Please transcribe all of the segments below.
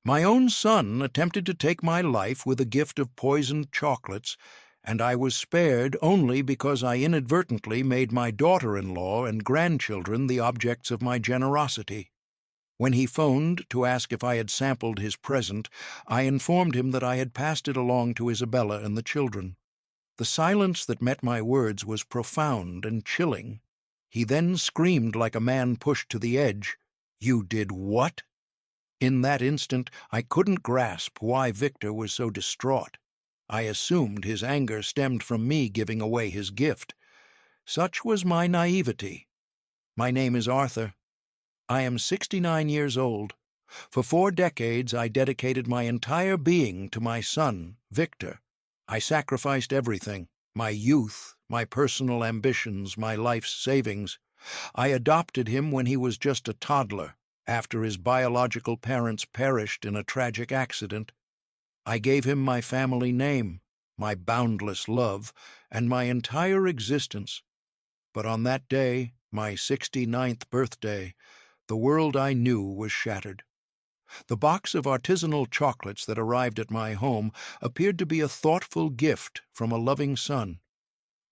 My own son attempted to take my life with a gift of poisoned chocolates, and I was spared only because I inadvertently made my daughter-in-law and grandchildren the objects of my generosity. When he phoned to ask if I had sampled his present, I informed him that I had passed it along to Isabella and the children. The silence that met my words was profound and chilling. He then screamed like a man pushed to the edge, "You did what?" In that instant, I couldn't grasp why Victor was so distraught. I assumed his anger stemmed from me giving away his gift. Such was my naivety. My name is Arthur. I am 69 years old. For 4 decades, I dedicated my entire being to my son, Victor. I sacrificed everything: my youth, my personal ambitions, my life's savings. I adopted him when he was just a toddler, after his biological parents perished in a tragic accident. I gave him my family name, my boundless love, and my entire existence. But on that day, my 69th birthday, the world I knew was shattered. The box of artisanal chocolates that arrived at my home appeared to be a thoughtful gift from a loving son.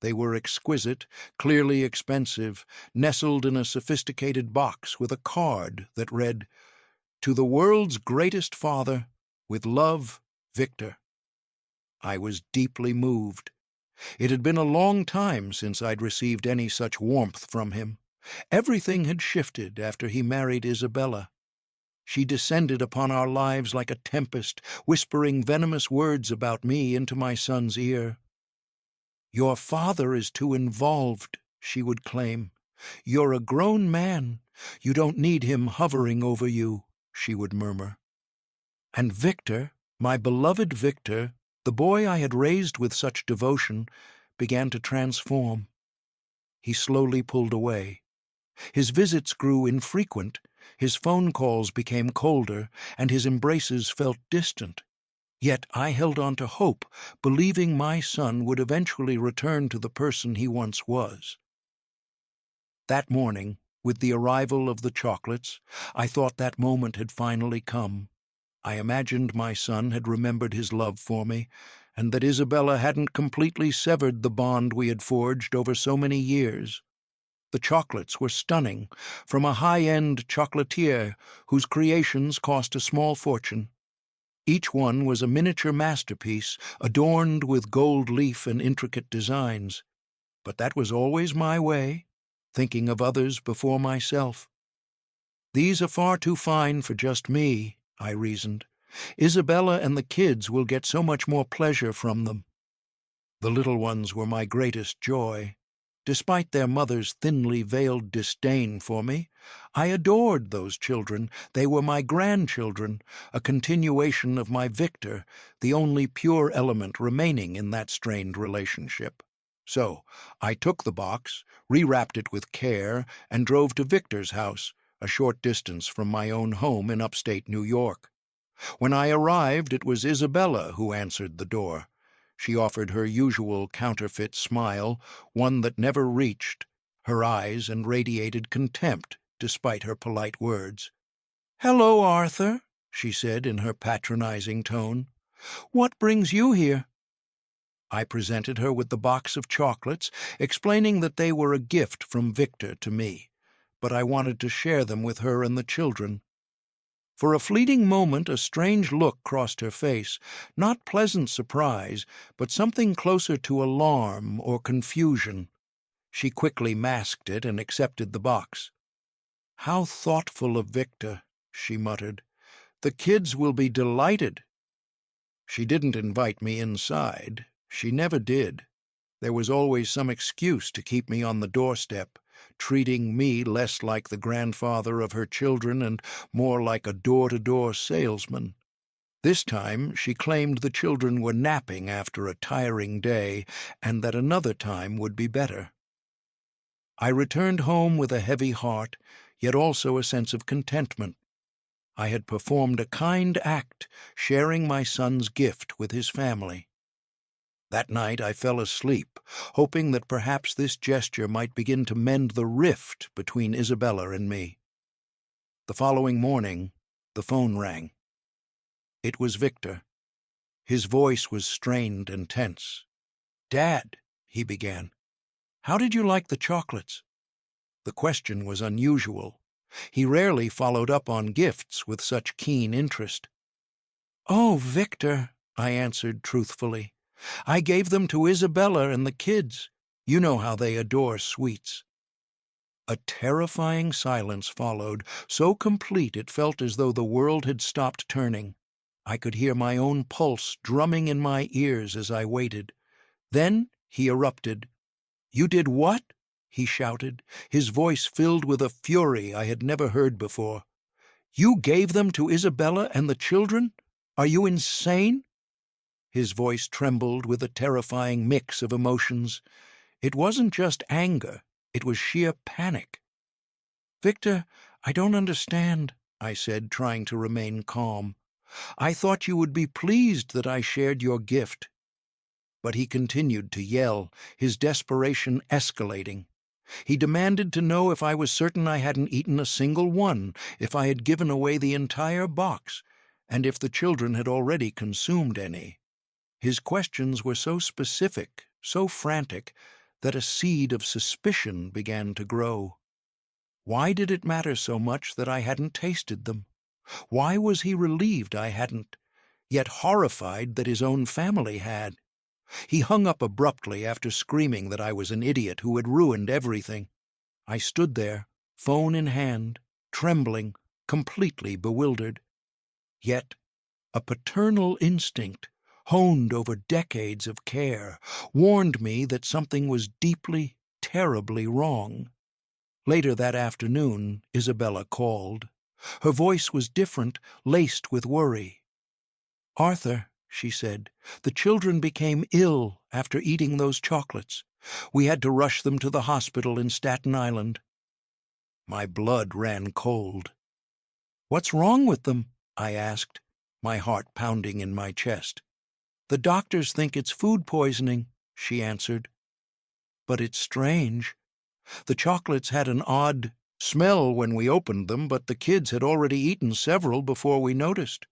They were exquisite, clearly expensive, nestled in a sophisticated box with a card that read, "To the world's greatest father, with love, Victor." I was deeply moved. It had been a long time since I'd received any such warmth from him. Everything had shifted after he married Isabella. She descended upon our lives like a tempest, whispering venomous words about me into my son's ear. "Your father is too involved," she would claim. "You're a grown man. You don't need him hovering over you," she would murmur. And Victor, my beloved Victor, the boy I had raised with such devotion, began to transform. He slowly pulled away. His visits grew infrequent, his phone calls became colder, and his embraces felt distant. Yet I held on to hope, believing my son would eventually return to the person he once was. That morning, with the arrival of the chocolates, I thought that moment had finally come. I imagined my son had remembered his love for me, and that Isabella hadn't completely severed the bond we had forged over so many years. The chocolates were stunning, from a high-end chocolatier whose creations cost a small fortune. Each one was a miniature masterpiece, adorned with gold leaf and intricate designs. But that was always my way, thinking of others before myself. "These are far too fine for just me," I reasoned. "Isabella and the kids will get so much more pleasure from them." The little ones were my greatest joy. Despite their mother's thinly veiled disdain for me, I adored those children. They were my grandchildren, a continuation of my Victor, the only pure element remaining in that strained relationship. So I took the box, rewrapped it with care, and drove to Victor's house, a short distance from my own home in upstate New York. When I arrived, it was Isabella who answered the door. She offered her usual counterfeit smile, one that never reached. Her eyes radiated contempt, despite her polite words. "Hello, Arthur," she said in her patronizing tone. "What brings you here?" I presented her with the box of chocolates, explaining that they were a gift from Victor to me, but I wanted to share them with her and the children. For a fleeting moment a strange look crossed her face, not pleasant surprise, but something closer to alarm or confusion. She quickly masked it and accepted the box. "How thoughtful of Victor," she muttered. "The kids will be delighted." She didn't invite me inside. She never did. There was always some excuse to keep me on the doorstep, treating me less like the grandfather of her children and more like a door-to-door salesman. This time she claimed the children were napping after a tiring day and that another time would be better. I returned home with a heavy heart, yet also a sense of contentment. I had performed a kind act, sharing my son's gift with his family. That night I fell asleep, hoping that perhaps this gesture might begin to mend the rift between Isabella and me. The following morning, the phone rang. It was Victor. His voice was strained and tense. "Dad," he began, "how did you like the chocolates?" The question was unusual. He rarely followed up on gifts with such keen interest. "Oh, Victor," I answered truthfully, "I gave them to Isabella and the kids. You know how they adore sweets." A terrifying silence followed, so complete it felt as though the world had stopped turning. I could hear my own pulse drumming in my ears as I waited. Then he erupted. "You did what?" he shouted, his voice filled with a fury I had never heard before. "You gave them to Isabella and the children? Are you insane?" His voice trembled with a terrifying mix of emotions. It wasn't just anger, it was sheer panic. "Victor, I don't understand," I said, trying to remain calm. "I thought you would be pleased that I shared your gift." But he continued to yell, his desperation escalating. He demanded to know if I was certain I hadn't eaten a single one, if I had given away the entire box, and if the children had already consumed any. His questions were so specific, so frantic, that a seed of suspicion began to grow. Why did it matter so much that I hadn't tasted them? Why was he relieved I hadn't, yet horrified that his own family had? He hung up abruptly after screaming that I was an idiot who had ruined everything. I stood there, phone in hand, trembling, completely bewildered. Yet a paternal instinct, honed over decades of care, warned me that something was deeply, terribly wrong. Later that afternoon, Isabella called. Her voice was different, laced with worry. "Arthur," she said, "the children became ill after eating those chocolates. We had to rush them to the hospital in Staten Island." My blood ran cold. "What's wrong with them?" I asked, my heart pounding in my chest. "The doctors think it's food poisoning," she answered. "But it's strange. The chocolates had an odd smell when we opened them, but the kids had already eaten several before we noticed."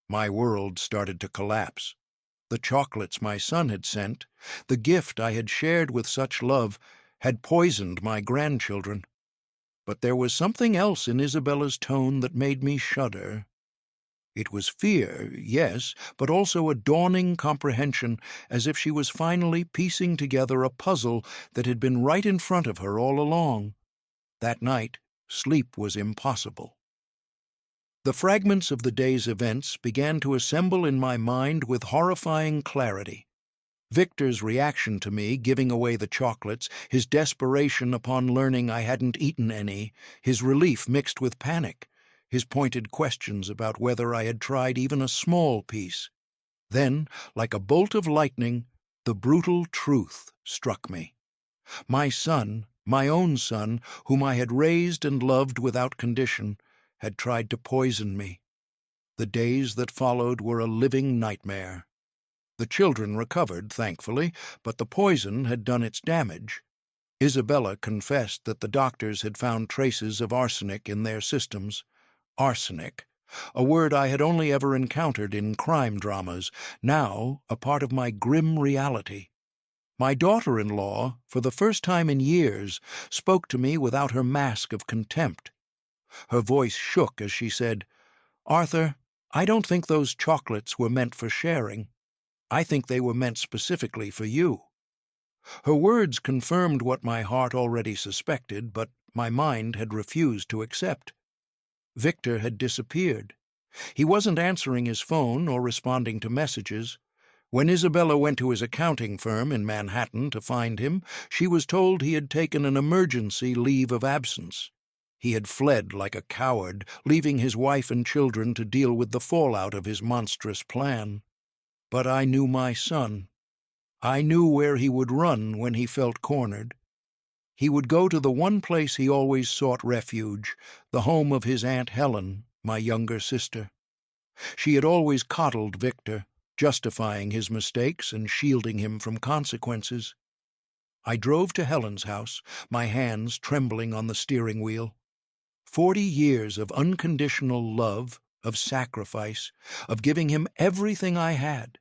My world started to collapse. The chocolates my son had sent, the gift I had shared with such love, had poisoned my grandchildren. But there was something else in Isabella's tone that made me shudder. It was fear, yes, but also a dawning comprehension, as if she was finally piecing together a puzzle that had been right in front of her all along. That night, sleep was impossible. The fragments of the day's events began to assemble in my mind with horrifying clarity. Victor's reaction to me giving away the chocolates, his desperation upon learning I hadn't eaten any, his relief mixed with panic, his pointed questions about whether I had tried even a small piece. Then, like a bolt of lightning, the brutal truth struck me. My son, my own son, whom I had raised and loved without condition, had tried to poison me. The days that followed were a living nightmare. The children recovered, thankfully, but the poison had done its damage. Isabella confessed that the doctors had found traces of arsenic in their systems. Arsenic, a word I had only ever encountered in crime dramas, now a part of my grim reality. My daughter-in-law, for the first time in years, spoke to me without her mask of contempt. Her voice shook as she said, "Arthur, I don't think those chocolates were meant for sharing. I think they were meant specifically for you." Her words confirmed what my heart already suspected, but my mind had refused to accept. Victor had disappeared. He wasn't answering his phone or responding to messages. When Isabella went to his accounting firm in Manhattan to find him, she was told he had taken an emergency leave of absence. He had fled like a coward, leaving his wife and children to deal with the fallout of his monstrous plan. But I knew my son. I knew where he would run when he felt cornered. He would go to the one place he always sought refuge, the home of his Aunt Helen, my younger sister. She had always coddled Victor, justifying his mistakes and shielding him from consequences. I drove to Helen's house, my hands trembling on the steering wheel. 40 years of unconditional love, of sacrifice, of giving him everything I had.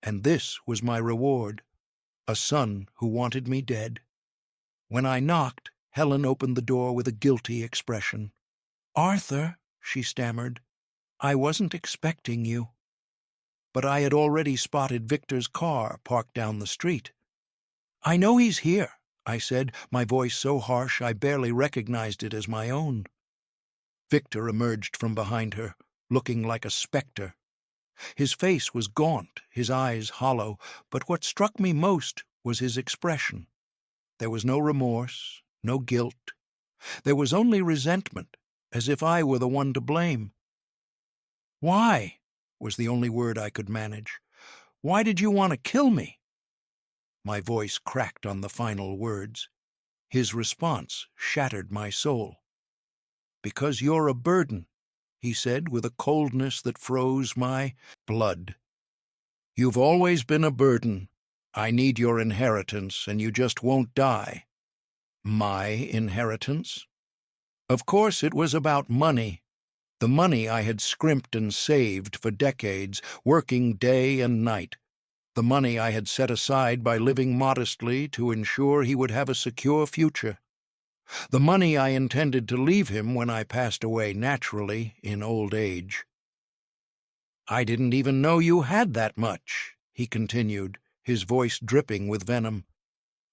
And this was my reward, a son who wanted me dead. When I knocked, Helen opened the door with a guilty expression. "Arthur," she stammered, "I wasn't expecting you." But I had already spotted Victor's car parked down the street. "I know he's here," I said, my voice so harsh I barely recognized it as my own. Victor emerged from behind her, looking like a specter. His face was gaunt, his eyes hollow, but what struck me most was his expression. There was no remorse, no guilt. There was only resentment, as if I were the one to blame. "Why?" was the only word I could manage. "Why did you want to kill me?" My voice cracked on the final words. His response shattered my soul. "Because you're a burden," he said with a coldness that froze my blood. "You've always been a burden. I need your inheritance, and you just won't die." My inheritance? Of course it was about money. The money I had scrimped and saved for decades, working day and night. The money I had set aside by living modestly to ensure he would have a secure future. The money I intended to leave him when I passed away naturally in old age. "I didn't even know you had that much," he continued, his voice dripping with venom,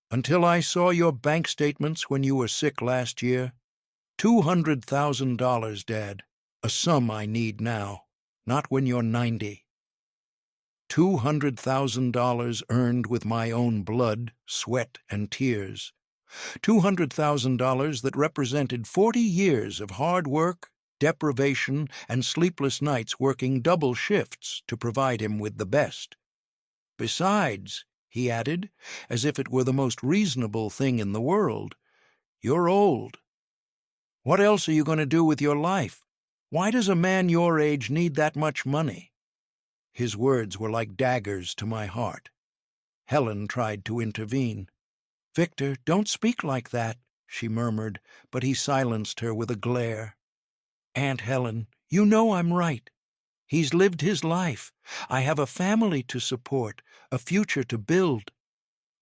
"until I saw your bank statements when you were sick last year. $200,000, Dad, a sum I need now, not when you're 90. $200,000 earned with my own blood, sweat, and tears. $200,000 that represented 40 years of hard work, deprivation, and sleepless nights working double shifts to provide him with the best. Besides," he added, as if it were the most reasonable thing in the world, "you're old. What else are you going to do with your life? Why does a man your age need that much money?" His words were like daggers to my heart. Helen tried to intervene. "Victor, don't speak like that," she murmured, but he silenced her with a glare. "Aunt Helen, you know I'm right. He's lived his life. I have a family to support, a future to build."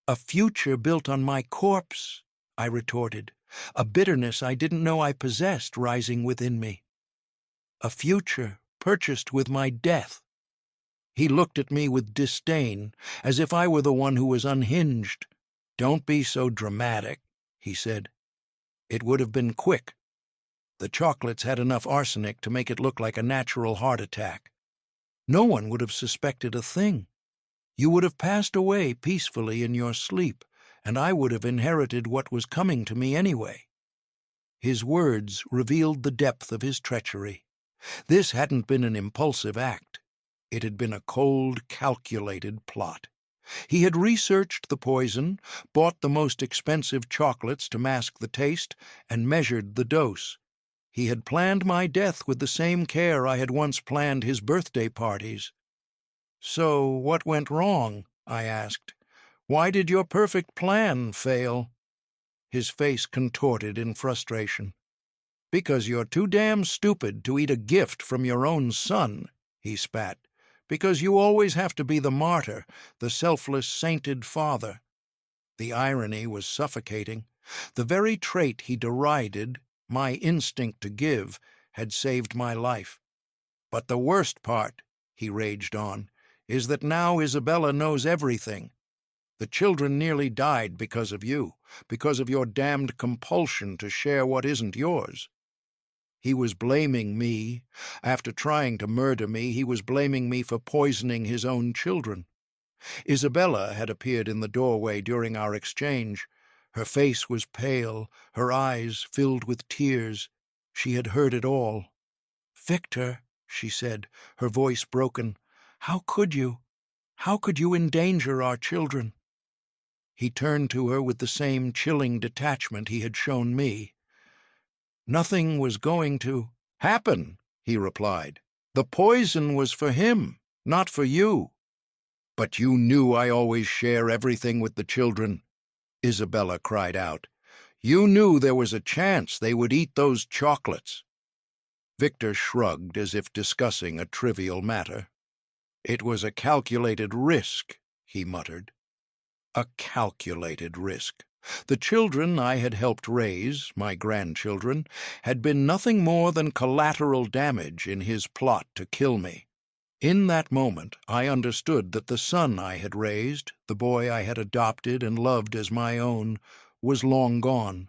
"A future built on my corpse," I retorted, a bitterness I didn't know I possessed rising within me. "A future purchased with my death." He looked at me with disdain, as if I were the one who was unhinged. "Don't be so dramatic," he said. "It would have been quick. The chocolates had enough arsenic to make it look like a natural heart attack. No one would have suspected a thing. You would have passed away peacefully in your sleep, and I would have inherited what was coming to me anyway." His words revealed the depth of his treachery. This hadn't been an impulsive act. It had been a cold, calculated plot. He had researched the poison, bought the most expensive chocolates to mask the taste, and measured the dose. He had planned my death with the same care I had once planned his birthday parties. "So what went wrong?" I asked. "Why did your perfect plan fail?" His face contorted in frustration. "Because you're too damn stupid to eat a gift from your own son," he spat. "Because you always have to be the martyr, the selfless, sainted father." The irony was suffocating. The very trait he derided, my instinct to give, had saved my life. "But the worst part," he raged on, "is that now Isabella knows everything. The children nearly died because of you, because of your damned compulsion to share what isn't yours." He was blaming me. After trying to murder me, he was blaming me for poisoning his own children. Isabella had appeared in the doorway during our exchange. Her face was pale, her eyes filled with tears. She had heard it all. "Victor," she said, her voice broken, "how could you? How could you endanger our children?" He turned to her with the same chilling detachment he had shown me. "Nothing was going to happen," he replied. "The poison was for him, not for you." "But you knew I always share everything with the children," Isabella cried out. "You knew there was a chance they would eat those chocolates." Victor shrugged as if discussing a trivial matter. "It was a calculated risk," he muttered. A calculated risk. The children I had helped raise, my grandchildren, had been nothing more than collateral damage in his plot to kill me. In that moment I understood that the son I had raised, the boy I had adopted and loved as my own, was long gone.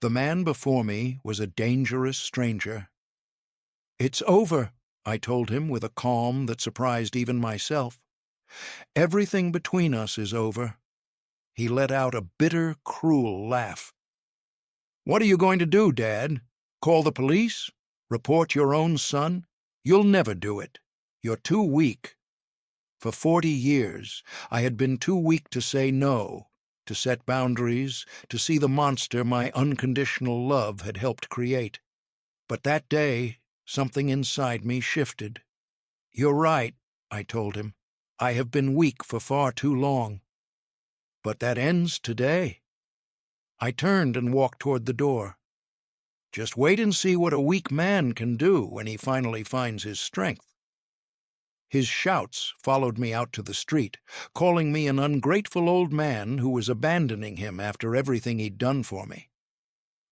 The man before me was a dangerous stranger. "It's over," I told him with a calm that surprised even myself. "Everything between us is over." He let out a bitter, cruel laugh. "What are you going to do, Dad? Call the police? Report your own son? You'll never do it. You're too weak." For 40 years I had been too weak to say no, to set boundaries, to see the monster my unconditional love had helped create. But that day, something inside me shifted. "You're right," I told him. "I have been weak for far too long. But that ends today." I turned and walked toward the door. "Just wait and see what a weak man can do when he finally finds his strength." His shouts followed me out to the street, calling me an ungrateful old man who was abandoning him after everything he'd done for me.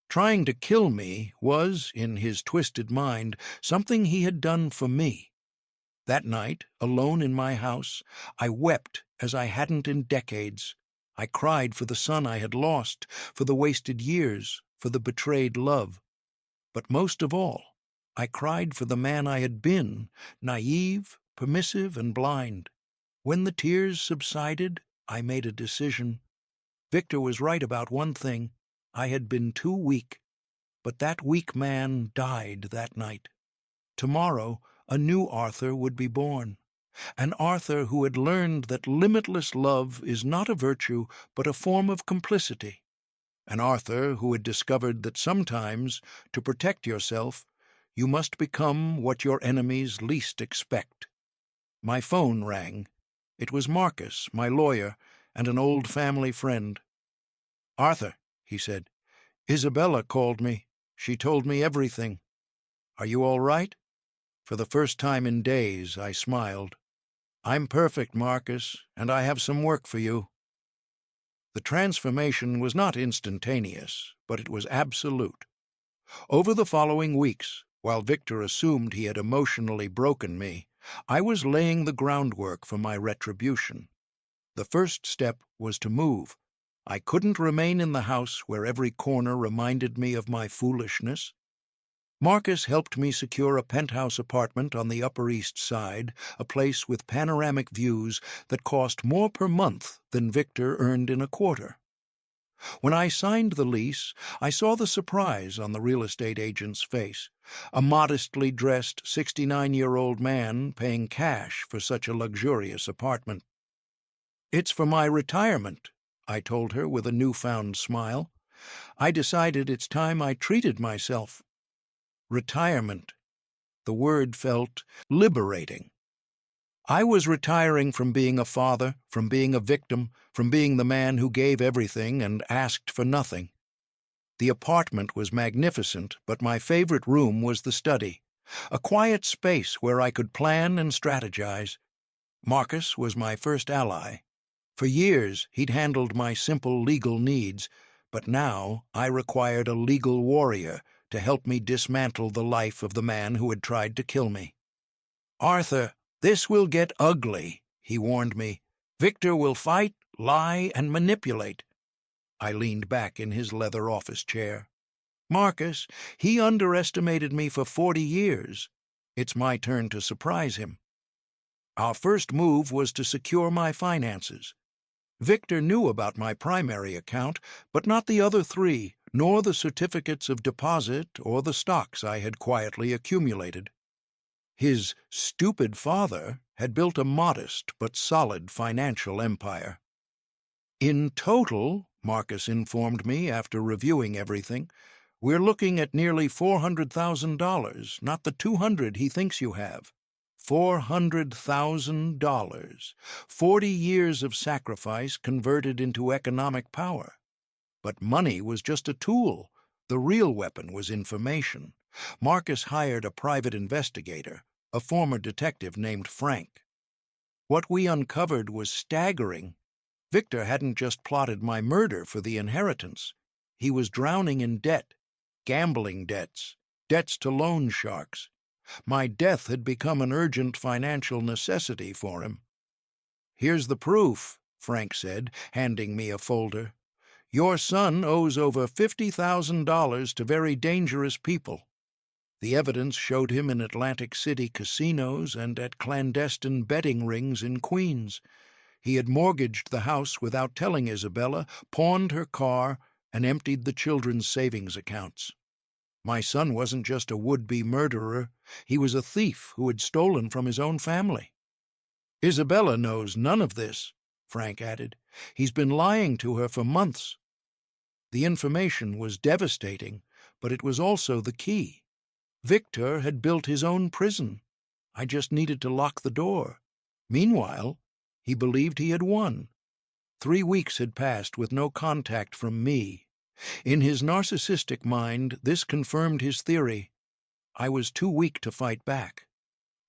Trying to kill me was, in his twisted mind, something he had done for me. That night, alone in my house, I wept as I hadn't in decades. I cried for the son I had lost, for the wasted years, for the betrayed love. But most of all, I cried for the man I had been, naive, permissive, and blind. When the tears subsided, I made a decision. Victor was right about one thing. I had been too weak. But that weak man died that night. Tomorrow, a new Arthur would be born. An Arthur who had learned that limitless love is not a virtue, but a form of complicity. An Arthur who had discovered that sometimes, to protect yourself, you must become what your enemies least expect. My phone rang. It was Marcus, my lawyer, and an old family friend. "Arthur," he said, "Isabella called me. She told me everything. Are you all right?" For the first time in days, I smiled. "I'm perfect, Marcus, and I have some work for you." The transformation was not instantaneous, but it was absolute. Over the following weeks, while Victor assumed he had emotionally broken me, I was laying the groundwork for my retribution. The first step was to move. I couldn't remain in the house where every corner reminded me of my foolishness. Marcus helped me secure a penthouse apartment on the Upper East Side, a place with panoramic views that cost more per month than Victor earned in a quarter. When I signed the lease, I saw the surprise on the real estate agent's face. A modestly dressed 69-year-old man paying cash for such a luxurious apartment. "It's for my retirement," I told her with a newfound smile. "I decided it's time I treated myself." Retirement. The word felt liberating. I was retiring from being a father, from being a victim, from being the man who gave everything and asked for nothing. The apartment was magnificent, but my favorite room was the study, a quiet space where I could plan and strategize. Marcus was my first ally. For years he'd handled my simple legal needs, but now I required a legal warrior to help me dismantle the life of the man who had tried to kill me. "Arthur, this will get ugly," he warned me. "Victor will fight, lie, and manipulate." I leaned back in his leather office chair. "Marcus, he underestimated me for 40 years. It's my turn to surprise him." Our first move was to secure my finances. Victor knew about my primary account, but not the other 3, nor the certificates of deposit or the stocks I had quietly accumulated. His stupid father had built a modest but solid financial empire. "In total," Marcus informed me after reviewing everything, "we're looking at nearly $400,000, not the $200 he thinks you have. $400,000. 40 years of sacrifice converted into economic power. But money was just a tool. The real weapon was information. Marcus hired a private investigator, a former detective named Frank. What we uncovered was staggering. Victor hadn't just plotted my murder for the inheritance. He was drowning in debt, gambling debts, debts to loan sharks. My death had become an urgent financial necessity for him. "Here's the proof," Frank said, handing me a folder. "Your son owes over $50,000 to very dangerous people." The evidence showed him in Atlantic City casinos and at clandestine betting rings in Queens. He had mortgaged the house without telling Isabella, pawned her car, and emptied the children's savings accounts. My son wasn't just a would-be murderer. He was a thief who had stolen from his own family. "Isabella knows none of this," Frank added. "He's been lying to her for months." The information was devastating, but it was also the key. Victor had built his own prison. I just needed to lock the door. Meanwhile, he believed he had won. 3 weeks had passed with no contact from me. In his narcissistic mind, this confirmed his theory. I was too weak to fight back.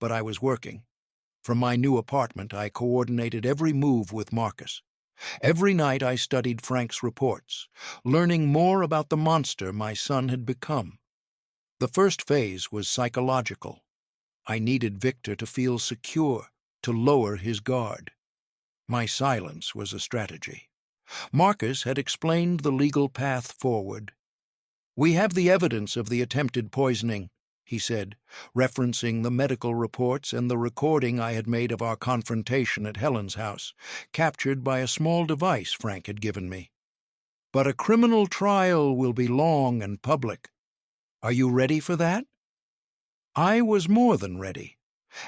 But I was working. From my new apartment, I coordinated every move with Marcus. Every night I studied Frank's reports, learning more about the monster my son had become. The first phase was psychological. I needed Victor to feel secure, to lower his guard. My silence was a strategy. Marcus had explained the legal path forward. "We have the evidence of the attempted poisoning," he said, referencing the medical reports and the recording I had made of our confrontation at Helen's house, captured by a small device Frank had given me. "But a criminal trial will be long and public. Are you ready for that?" I was more than ready.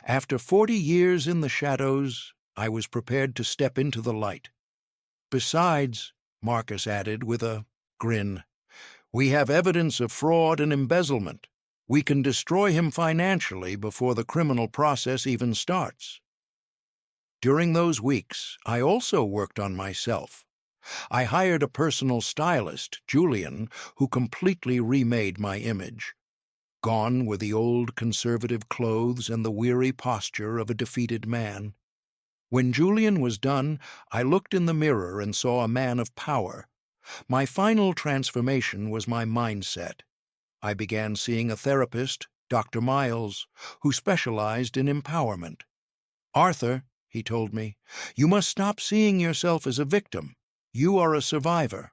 After 40 years in the shadows, I was prepared to step into the light. "Besides," Marcus added with a grin, "we have evidence of fraud and embezzlement. We can destroy him financially before the criminal process even starts." During those weeks, I also worked on myself. I hired a personal stylist, Julian, who completely remade my image. Gone were the old conservative clothes and the weary posture of a defeated man. When Julian was done, I looked in the mirror and saw a man of power. My final transformation was my mindset. I began seeing a therapist, Dr. Miles, who specialized in empowerment. "Arthur," he told me, "you must stop seeing yourself as a victim. You are a survivor."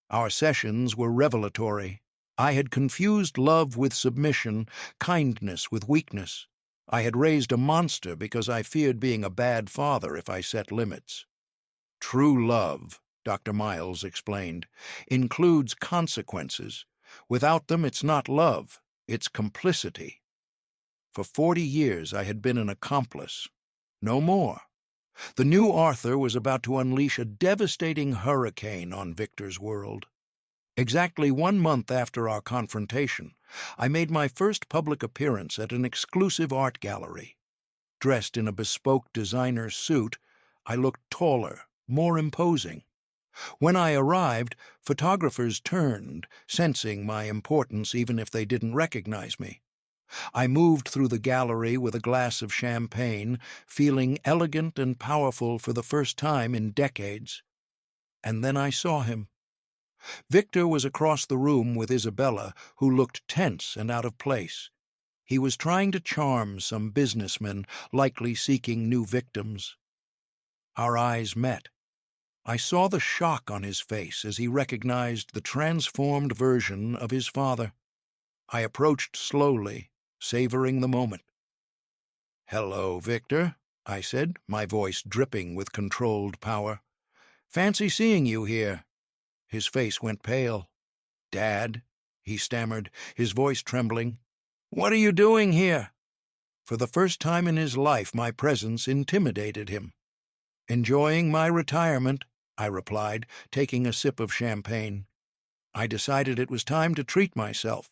Our sessions were revelatory. I had confused love with submission, kindness with weakness. I had raised a monster because I feared being a bad father if I set limits. "True love," Dr. Miles explained, "includes consequences. Without them, it's not love, it's complicity." For 40 years I had been an accomplice. No more. The new Arthur was about to unleash a devastating hurricane on Victor's world. Exactly 1 month after our confrontation, I made my first public appearance at an exclusive art gallery. Dressed in a bespoke designer suit, I looked taller, more imposing. When I arrived, photographers turned, sensing my importance even if they didn't recognize me. I moved through the gallery with a glass of champagne, feeling elegant and powerful for the first time in decades. And then I saw him. Victor was across the room with Isabella, who looked tense and out of place. He was trying to charm some businessman, likely seeking new victims. Our eyes met. I saw the shock on his face as he recognized the transformed version of his father. I approached slowly, savoring the moment. "Hello, Victor," I said, my voice dripping with controlled power. "Fancy seeing you here." His face went pale. "Dad," he stammered, his voice trembling. "What are you doing here?" For the first time in his life, my presence intimidated him. "Enjoying my retirement," I replied, taking a sip of champagne. I decided it was time to treat myself.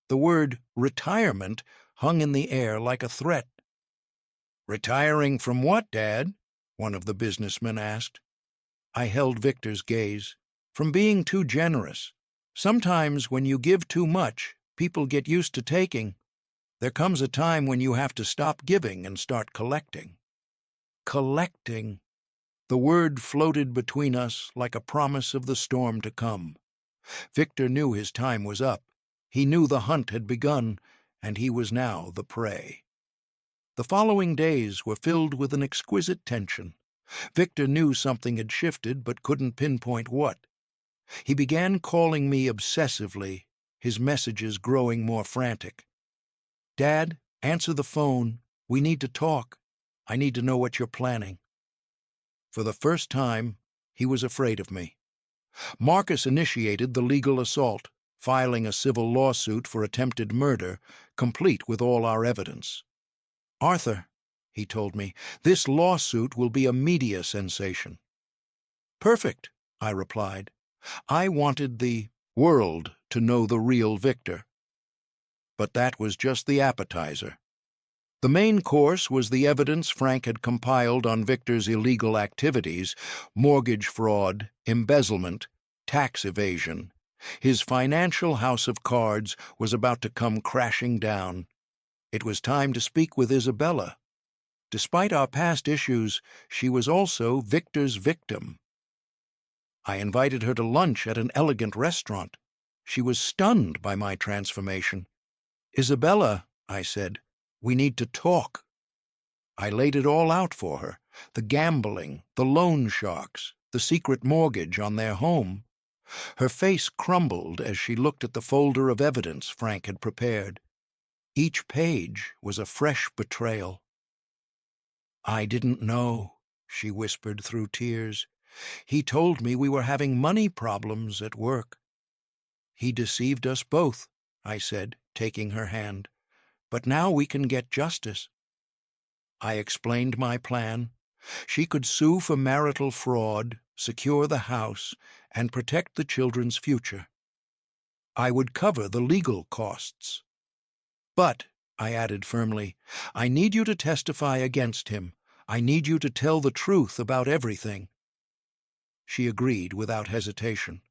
The word retirement hung in the air like a threat. "Retiring from what, Dad?" one of the businessmen asked. I held Victor's gaze. "From being too generous. Sometimes when you give too much, people get used to taking. There comes a time when you have to stop giving and start collecting. Collecting. The word floated between us like a promise of the storm to come. Victor knew his time was up. He knew the hunt had begun, and he was now the prey. The following days were filled with an exquisite tension. Victor knew something had shifted but couldn't pinpoint what. He began calling me obsessively, his messages growing more frantic. "Dad, answer the phone. We need to talk. I need to know what you're planning." For the first time, he was afraid of me. Marcus initiated the legal assault, filing a civil lawsuit for attempted murder, complete with all our evidence. "Arthur," he told me, "this lawsuit will be a media sensation." "Perfect," I replied. I wanted the world to know the real Victor. But that was just the appetizer. The main course was the evidence Frank had compiled on Victor's illegal activities: mortgage fraud, embezzlement, tax evasion. His financial house of cards was about to come crashing down. It was time to speak with Isabella. Despite our past issues, she was also Victor's victim. I invited her to lunch at an elegant restaurant. She was stunned by my transformation. "Isabella," I said, "we need to talk." I laid it all out for her: the gambling, the loan sharks, the secret mortgage on their home. Her face crumbled as she looked at the folder of evidence Frank had prepared. Each page was a fresh betrayal. "I didn't know," she whispered through tears. "He told me we were having money problems at work." "He deceived us both," I said, taking her hand. "But now we can get justice." I explained my plan. She could sue for marital fraud, secure the house, and protect the children's future. I would cover the legal costs. "But," I added firmly, "I need you to testify against him. I need you to tell the truth about everything." She agreed without hesitation.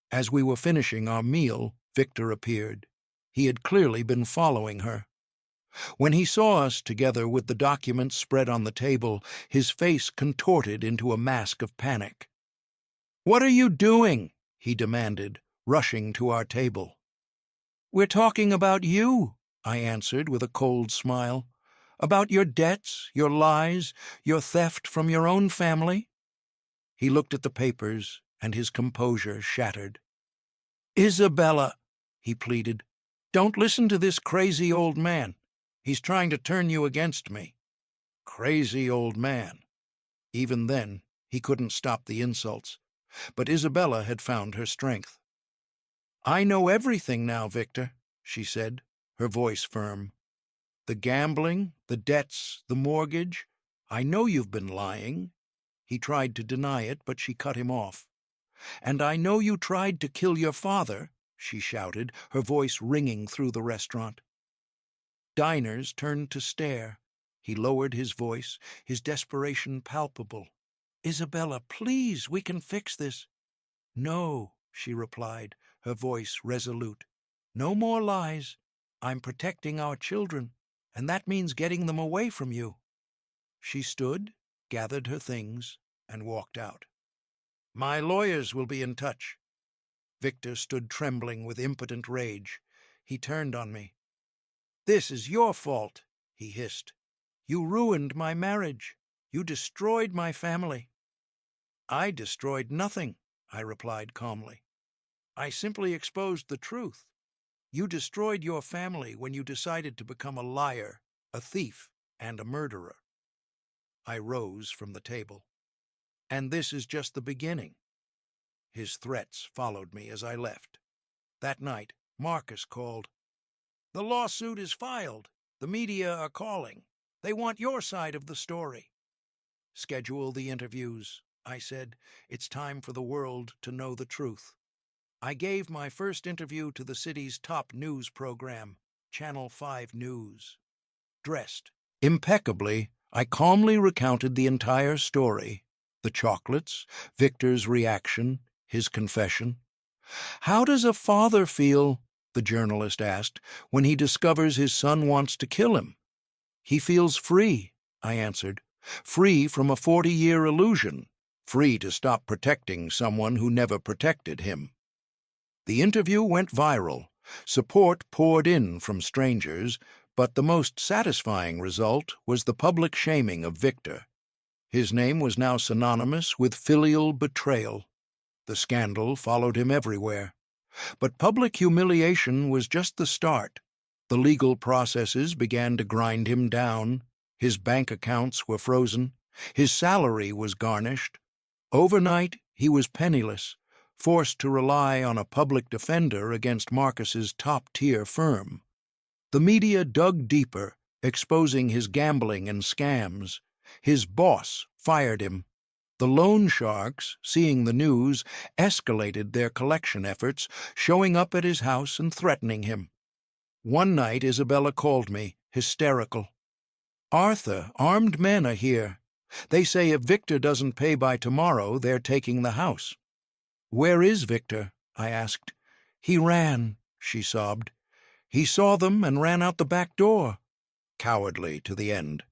As we were finishing our meal, Victor appeared. He had clearly been following her. When he saw us together with the documents spread on the table, his face contorted into a mask of panic. "What are you doing?" he demanded, rushing to our table. "We're talking about you," I answered with a cold smile. "About your debts, your lies, your theft from your own family." He looked at the papers, and his composure shattered. "Isabella," he pleaded, "don't listen to this crazy old man. He's trying to turn you against me." Crazy old man. Even then, he couldn't stop the insults. But Isabella had found her strength. "I know everything now, Victor," she said, her voice firm. "The gambling, the debts, the mortgage. I know you've been lying." He tried to deny it, but she cut him off. "And I know you tried to kill your father," she shouted, her voice ringing through the restaurant. Diners turned to stare. He lowered his voice, his desperation palpable. "Isabella, please, we can fix this." "No," she replied, her voice resolute. "No more lies. I'm protecting our children, and that means getting them away from you." She stood, gathered her things, and walked out. "My lawyers will be in touch." Victor stood trembling with impotent rage. He turned on me. "This is your fault," he hissed. "You ruined my marriage. You destroyed my family." "I destroyed nothing," I replied calmly. "I simply exposed the truth. You destroyed your family when you decided to become a liar, a thief, and a murderer." I rose from the table. "And this is just the beginning." His threats followed me as I left. That night, Marcus called. "The lawsuit is filed. The media are calling. They want your side of the story." "Schedule the interviews," I said. "It's time for the world to know the truth." I gave my first interview to the city's top news program, Channel 5 News. Dressed impeccably, I calmly recounted the entire story: the chocolates, Victor's reaction, his confession. How does a father feel the journalist asked, when he discovers his son wants to kill him? He feels free, I answered, free from a 40-year illusion, free to stop protecting someone who never protected him. The interview went viral. Support poured in from strangers, but the most satisfying result was the public shaming of Victor. His name was now synonymous with filial betrayal. The scandal followed him everywhere. But public humiliation was just the start. The legal processes began to grind him down. His bank accounts were frozen. His salary was garnished. Overnight, he was penniless, forced to rely on a public defender against Marcus's top-tier firm. The media dug deeper, exposing his gambling and scams. His boss fired him. The loan sharks, seeing the news, escalated their collection efforts, showing up at his house and threatening him. One night Isabella called me, hysterical. "Arthur, armed men are here. They say if Victor doesn't pay by tomorrow, they're taking the house." "Where is Victor?" I asked. "He ran," she sobbed. "He saw them and ran out the back door." Cowardly to the end.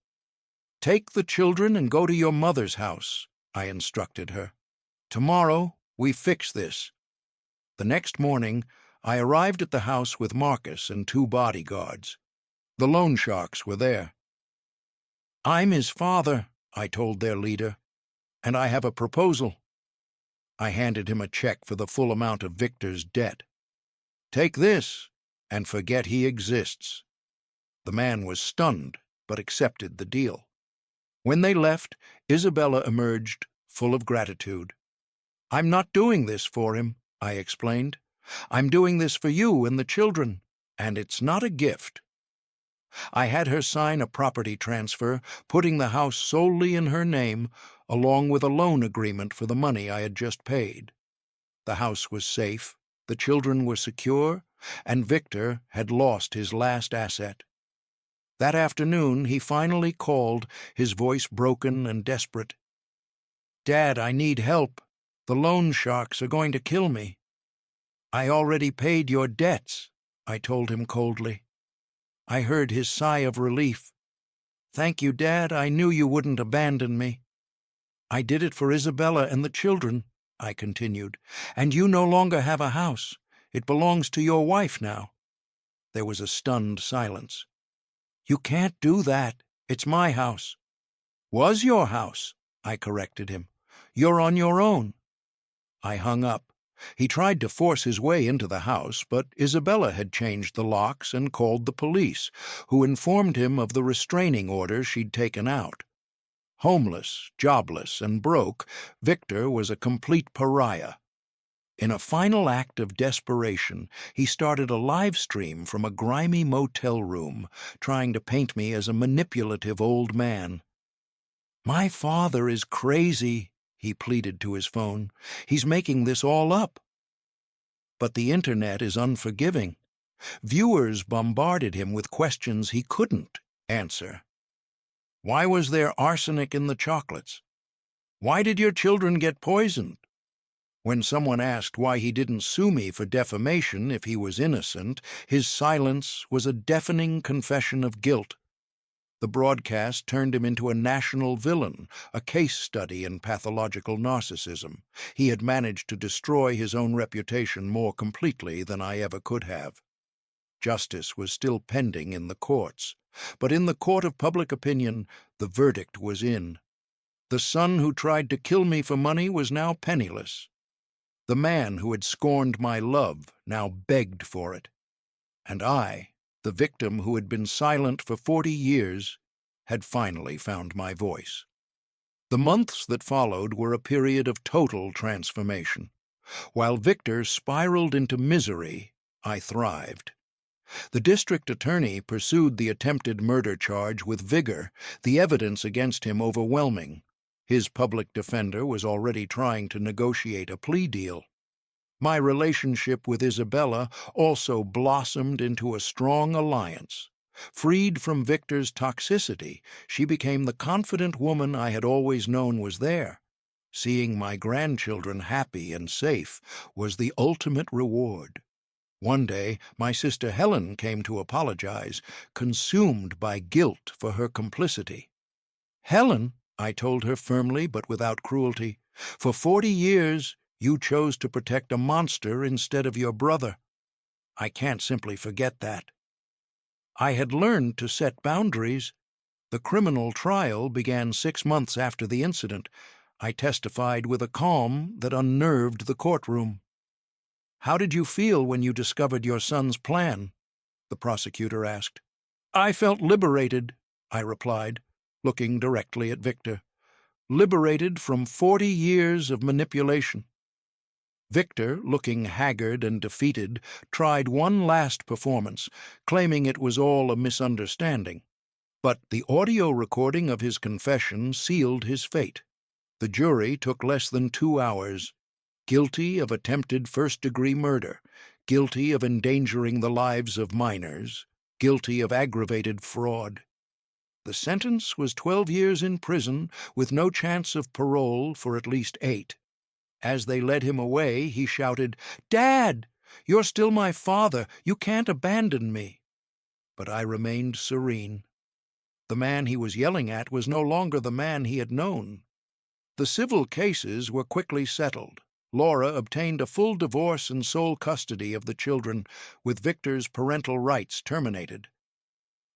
"Take the children and go to your mother's house," I instructed her. "Tomorrow we fix this." The next morning I arrived at the house with Marcus and 2 bodyguards. The loan sharks were there. "I'm his father," I told their leader, "and I have a proposal." I handed him a check for the full amount of Victor's debt. "Take this, and forget he exists." The man was stunned, but accepted the deal. When they left, Isabella emerged, full of gratitude. "I'm not doing this for him," I explained. "I'm doing this for you and the children, and it's not a gift." I had her sign a property transfer, putting the house solely in her name, along with a loan agreement for the money I had just paid. The house was safe, the children were secure, and Victor had lost his last asset. That afternoon he finally called, his voice broken and desperate. "Dad, I need help. The loan sharks are going to kill me." "I already paid your debts," I told him coldly. I heard his sigh of relief. "Thank you, Dad. I knew you wouldn't abandon me." "I did it for Isabella and the children," I continued, "and you no longer have a house. It belongs to your wife now." There was a stunned silence. "You can't do that. It's my house." "Was your house," I corrected him. "You're on your own." I hung up. He tried to force his way into the house, but Isabella had changed the locks and called the police, who informed him of the restraining order she'd taken out. Homeless, jobless, and broke, Victor was a complete pariah. In a final act of desperation, he started a live stream from a grimy motel room, trying to paint me as a manipulative old man. "My father is crazy," he pleaded to his phone. "He's making this all up." But the internet is unforgiving. Viewers bombarded him with questions he couldn't answer. Why was there arsenic in the chocolates? Why did your children get poisoned? When someone asked why he didn't sue me for defamation if he was innocent, his silence was a deafening confession of guilt. The broadcast turned him into a national villain, a case study in pathological narcissism. He had managed to destroy his own reputation more completely than I ever could have. Justice was still pending in the courts, but in the court of public opinion, the verdict was in. The son who tried to kill me for money was now penniless. The man who had scorned my love now begged for it. And I, the victim who had been silent for 40 years, had finally found my voice. The months that followed were a period of total transformation. While Victor spiraled into misery, I thrived. The district attorney pursued the attempted murder charge with vigor, the evidence against him overwhelming. His public defender was already trying to negotiate a plea deal. My relationship with Isabella also blossomed into a strong alliance. Freed from Victor's toxicity, she became the confident woman I had always known was there. Seeing my grandchildren happy and safe was the ultimate reward. One day, my sister Helen came to apologize, consumed by guilt for her complicity. "Helen," I told her firmly but without cruelty, "for 40 years you chose to protect a monster instead of your brother. I can't simply forget that." I had learned to set boundaries. The criminal trial began 6 months after the incident. I testified with a calm that unnerved the courtroom. "How did you feel when you discovered your son's plan?" the prosecutor asked. "I felt liberated," I replied, looking directly at Victor. "Liberated from 40 years of manipulation." Victor, looking haggard and defeated, tried one last performance, claiming it was all a misunderstanding. But the audio recording of his confession sealed his fate. The jury took less than 2 hours. Guilty of attempted first-degree murder, guilty of endangering the lives of minors, guilty of aggravated fraud. The sentence was 12 years in prison with no chance of parole for at least 8. As they led him away, he shouted, "Dad, you're still my father. You can't abandon me." But I remained serene. The man he was yelling at was no longer the man he had known. The civil cases were quickly settled. Laura obtained a full divorce and sole custody of the children, with Victor's parental rights terminated.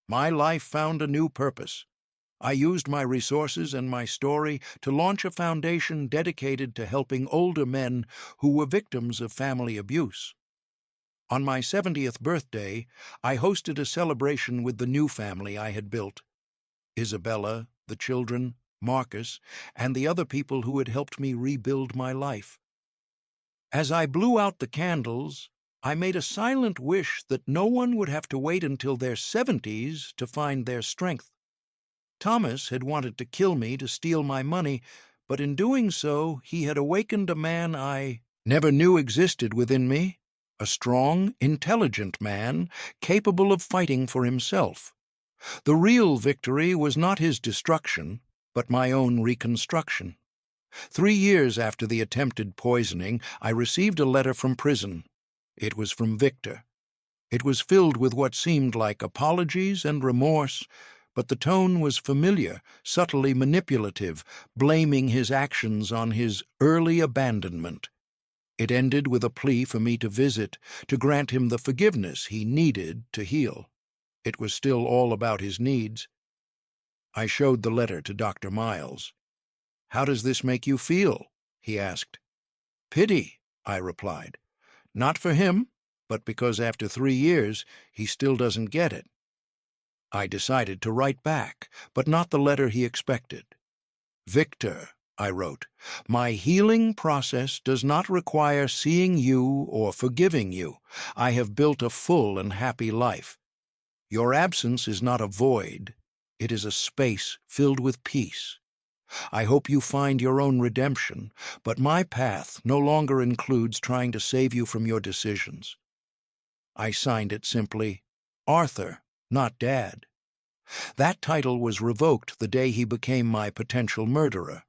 My life found a new purpose. I used my resources and my story to launch a foundation dedicated to helping older men who were victims of family abuse. On my 70th birthday, I hosted a celebration with the new family I had built: Isabella, the children, Marcus, and the other people who had helped me rebuild my life. As I blew out the candles, I made a silent wish that no one would have to wait until their 70s to find their strength. Thomas had wanted to kill me to steal my money, but in doing so he had awakened a man I never knew existed within me, a strong, intelligent man capable of fighting for himself. The real victory was not his destruction, but my own reconstruction. 3 years after the attempted poisoning, I received a letter from prison. It was from Victor. It was filled with what seemed like apologies and remorse, but the tone was familiar, subtly manipulative, blaming his actions on his early abandonment. It ended with a plea for me to visit, to grant him the forgiveness he needed to heal. It was still all about his needs. I showed the letter to Dr. Miles. "How does this make you feel?" he asked. "Pity," I replied. "Not for him, but because after 3 years he still doesn't get it." I decided to write back, but not the letter he expected. "Victor," I wrote, "my healing process does not require seeing you or forgiving you. I have built a full and happy life. Your absence is not a void. It is a space filled with peace. I hope you find your own redemption, but my path no longer includes trying to save you from your decisions." I signed it simply, Arthur, not Dad. That title was revoked the day he became my potential murderer.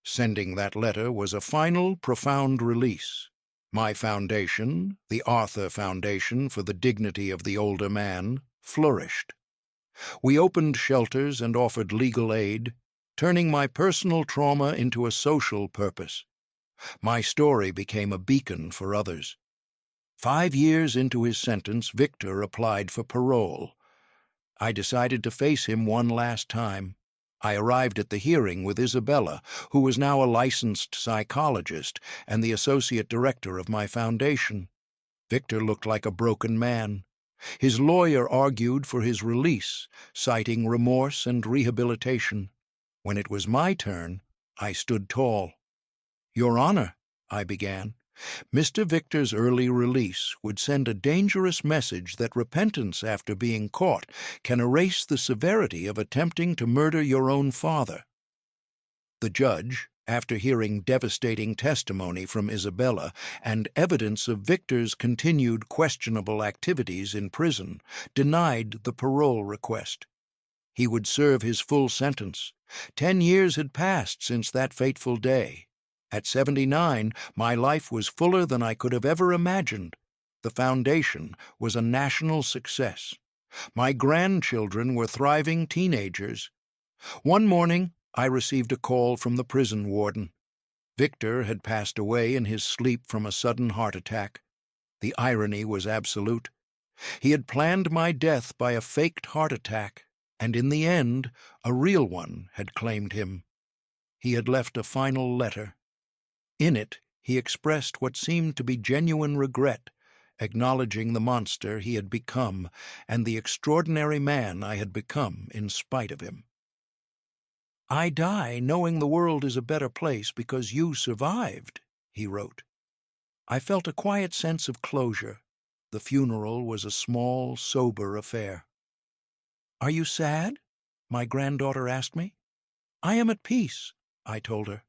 Sending that letter was a final, profound release. My foundation, the Arthur Foundation for the Dignity of the Older Man, flourished. We opened shelters and offered legal aid, turning my personal trauma into a social purpose. My story became a beacon for others. 5 years into his sentence, Victor applied for parole. I decided to face him one last time. I arrived at the hearing with Isabella, who was now a licensed psychologist and the associate director of my foundation. Victor looked like a broken man. His lawyer argued for his release, citing remorse and rehabilitation. When it was my turn, I stood tall. "Your Honor," I began, "Mr. Victor's early release would send a dangerous message that repentance after being caught can erase the severity of attempting to murder your own father." The judge, after hearing devastating testimony from Isabella and evidence of Victor's continued questionable activities in prison, denied the parole request. He would serve his full sentence. 10 years had passed since that fateful day. At 79, my life was fuller than I could have ever imagined. The foundation was a national success. My grandchildren were thriving teenagers. One morning, I received a call from the prison warden. Victor had passed away in his sleep from a sudden heart attack. The irony was absolute. He had planned my death by a faked heart attack, and in the end, a real one had claimed him. He had left a final letter. In it, he expressed what seemed to be genuine regret, acknowledging the monster he had become and the extraordinary man I had become in spite of him. "I die knowing the world is a better place because you survived," he wrote. I felt a quiet sense of closure. The funeral was a small, sober affair. "Are you sad?" my granddaughter asked me. "I am at peace," I told her.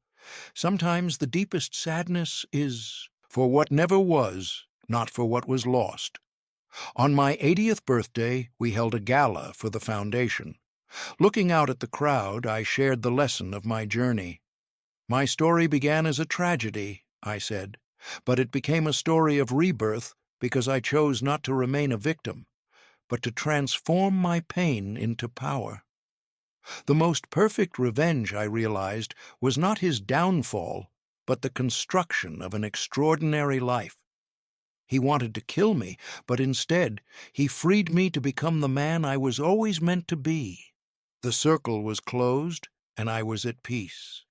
"Sometimes the deepest sadness is for what never was, not for what was lost." On my 80th birthday, we held a gala for the foundation. Looking out at the crowd, I shared the lesson of my journey. "My story began as a tragedy," I said, "but it became a story of rebirth because I chose not to remain a victim, but to transform my pain into power." The most perfect revenge, I realized, was not his downfall, but the construction of an extraordinary life. He wanted to kill me, but instead he freed me to become the man I was always meant to be. The circle was closed, and I was at peace.